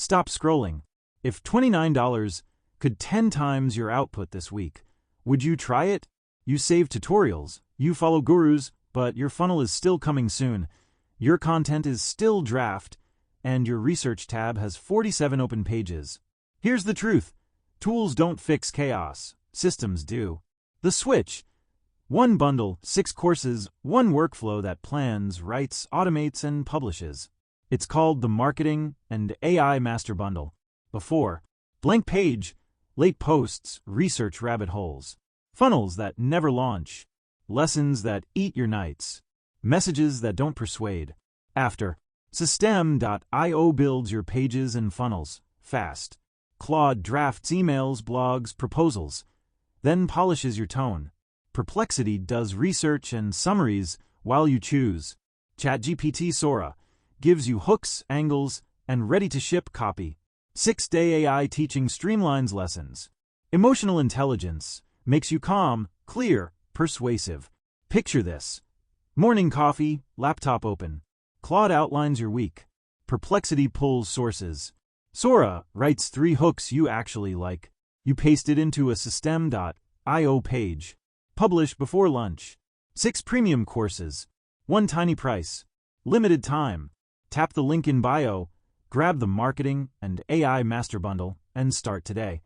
Stop scrolling. If $29 could 10 times your output this week, would you try it? You save tutorials, you follow gurus, but your funnel is still coming soon. Your content is still draft, and your research tab has 47 open pages. Here's the truth. Tools don't fix chaos. Systems do. The switch. One bundle, 6 courses, one workflow that plans, writes, automates, and publishes. It's called the Marketing and AI Master Bundle. Before, blank page, late posts, research rabbit holes, funnels that never launch, lessons that eat your nights, messages that don't persuade. After, System.io builds your pages and funnels, fast. Claude drafts emails, blogs, proposals, then polishes your tone. Perplexity does research and summaries while you choose. ChatGPT Sora gives you hooks, angles, and ready-to-ship copy. 6-day AI teaching streamlines lessons. Emotional intelligence makes you calm, clear, persuasive. Picture this. Morning coffee, laptop open. Claude outlines your week. Perplexity pulls sources. Sora writes 3 hooks you actually like. You paste it into a System.io page. Publish before lunch. 6 premium courses. 1 tiny price. Limited time. Tap the link in bio, grab the Marketing and AI Master Bundle, and start today.